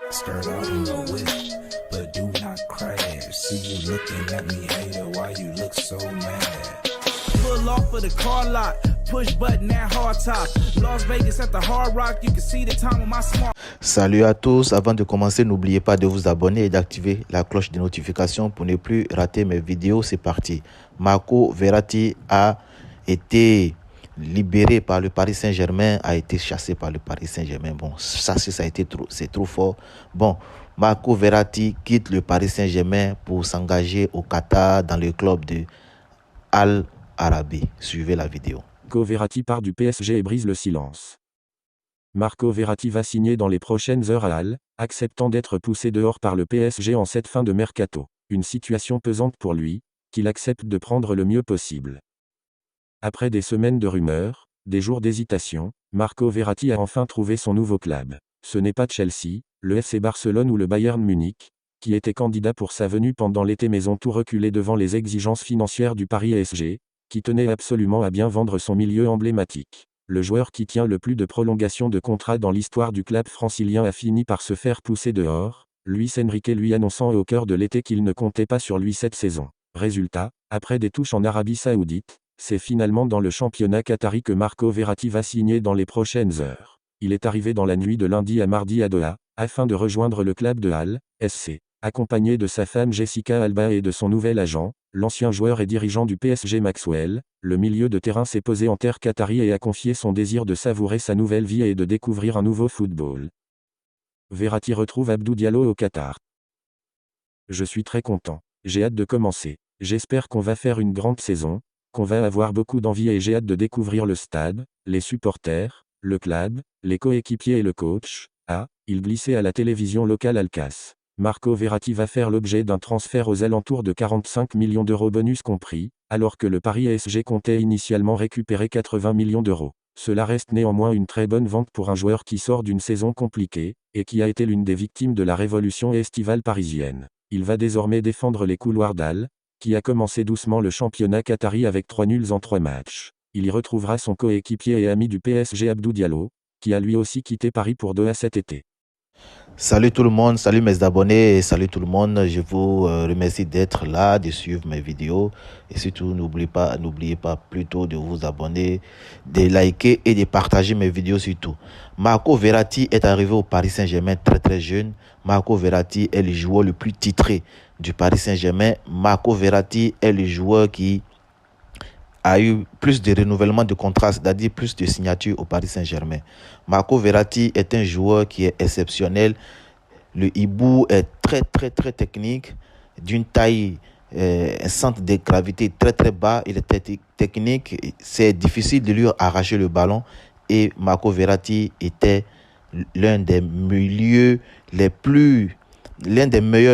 Skirt out in a wish, but do not crash. See you looking at me, hater, why you look so mad? Pull off of the car lot, push button at hard top. Las Vegas at the Hard Rock, you can see the time on my smart. Salut à tous, avant de commencer, n'oubliez pas de vous abonner et d'activer la cloche de notification pour ne plus rater mes vidéos. C'est parti. Marco Verratti a été libéré par le Paris Saint-Germain, a été chassé par le Paris Saint-Germain. Bon, ça a été trop, c'est trop fort. Bon, Marco Verratti quitte le Paris Saint-Germain pour s'engager au Qatar dans le club de Al Arabi. Suivez la vidéo. Marco Verratti part du PSG et brise le silence. Marco Verratti va signer dans les prochaines heures à Al, acceptant d'être poussé dehors par le PSG en cette fin de mercato. Une situation pesante pour lui, qu'il accepte de prendre le mieux possible. Après des semaines de rumeurs, des jours d'hésitation, Marco Verratti a enfin trouvé son nouveau club. Ce n'est pas Chelsea, le FC Barcelone ou le Bayern Munich, qui étaient candidats pour sa venue pendant l'été mais ont tout reculé devant les exigences financières du Paris PSG, qui tenait absolument à bien vendre son milieu emblématique. Le joueur qui tient le plus de prolongations de contrat dans l'histoire du club francilien a fini par se faire pousser dehors, Luis Enrique lui annonçant au cœur de l'été qu'il ne comptait pas sur lui cette saison. Résultat, après des touches en Arabie Saoudite, c'est finalement dans le championnat qatari que Marco Verratti va signer dans les prochaines heures. Il est arrivé dans la nuit de lundi à mardi à Doha, afin de rejoindre le club de Al SC, accompagné de sa femme Jessica Alba et de son nouvel agent, l'ancien joueur et dirigeant du PSG Maxwell. Le milieu de terrain s'est posé en terre qatari et a confié son désir de savourer sa nouvelle vie et de découvrir un nouveau football. Verratti retrouve Abdou Diallo au Qatar. Je suis très content. J'ai hâte de commencer. J'espère qu'on va faire une grande saison, qu'on va avoir beaucoup d'envie et j'ai hâte de découvrir le stade, les supporters, le club, les coéquipiers et le coach. Ah, il glissait à la télévision locale Alcas. Marco Verratti va faire l'objet d'un transfert aux alentours de 45 millions d'euros bonus compris, alors que le Paris PSG comptait initialement récupérer 80 millions d'euros. Cela reste néanmoins une très bonne vente pour un joueur qui sort d'une saison compliquée, et qui a été l'une des victimes de la révolution estivale parisienne. Il va désormais défendre les couloirs d'Al, qui a commencé doucement le championnat qatari avec 3 nuls en 3 matchs. Il y retrouvera son coéquipier et ami du PSG Abdou Diallo, qui a lui aussi quitté Paris pour Doha cet été. Salut tout le monde, salut mes abonnés et salut tout le monde. Je vous remercie d'être là, de suivre mes vidéos. Et surtout, n'oubliez pas plutôt de vous abonner, de liker et de partager mes vidéos surtout. Marco Verratti est arrivé au Paris Saint-Germain très jeune. Marco Verratti est le joueur le plus titré du Paris Saint-Germain. Marco Verratti est le joueur qui a eu plus de renouvellement de contrats, c'est-à-dire plus de signatures au Paris Saint-Germain. Marco Verratti est un joueur qui est exceptionnel. Le hibou est très technique, d'une taille, un centre de gravité très bas. Il est technique, c'est difficile de lui arracher le ballon. Et Marco Verratti était l'un des meilleurs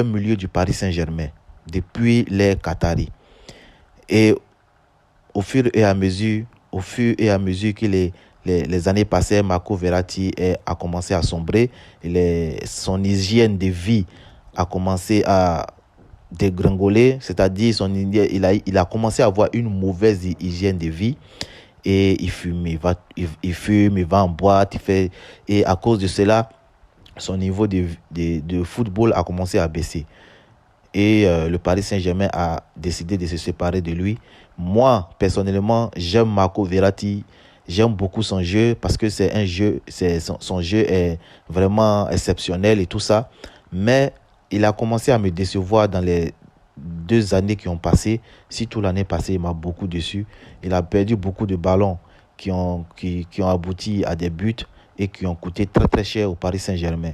milieux du Paris Saint-Germain depuis les Qataris. Et au fur et à mesure que les années passaient, Marco Verratti a commencé à sombrer. Son hygiène de vie a commencé à dégringoler, c'est-à-dire il a commencé à avoir une mauvaise hygiène de vie. Et il fume, il va en boîte, et à cause de cela, son niveau de football a commencé à baisser. Et le Paris Saint-Germain a décidé de se séparer de lui. Moi, personnellement, j'aime Marco Verratti. J'aime beaucoup son jeu parce que son jeu est vraiment exceptionnel et tout ça. Mais il a commencé à me décevoir dans les 2 années qui ont passé. Surtout l'année passée, il m'a beaucoup déçu. Il a perdu beaucoup de ballons qui ont abouti à des buts et qui ont coûté très cher au Paris Saint-Germain.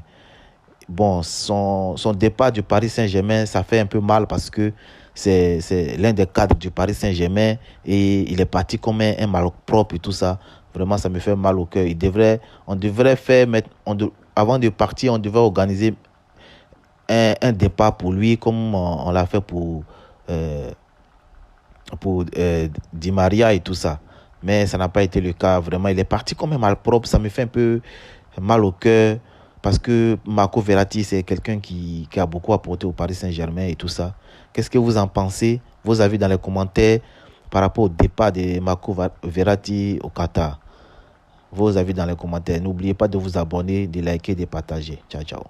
Bon, son départ du Paris Saint-Germain, ça fait un peu mal parce que c'est l'un des cadres du Paris Saint-Germain et il est parti comme un malpropre et tout ça. Vraiment, ça me fait mal au cœur. Avant de partir, on devrait organiser un départ pour lui comme on l'a fait pour Di Maria et tout ça. Mais ça n'a pas été le cas. Vraiment, il est parti comme un malpropre. Ça me fait un peu mal au cœur. Parce que Marco Verratti, c'est quelqu'un qui a beaucoup apporté au Paris Saint-Germain et tout ça. Qu'est-ce que vous en pensez? Vos avis dans les commentaires par rapport au départ de Marco Verratti au Qatar. Vos avis dans les commentaires. N'oubliez pas de vous abonner, de liker, de partager. Ciao.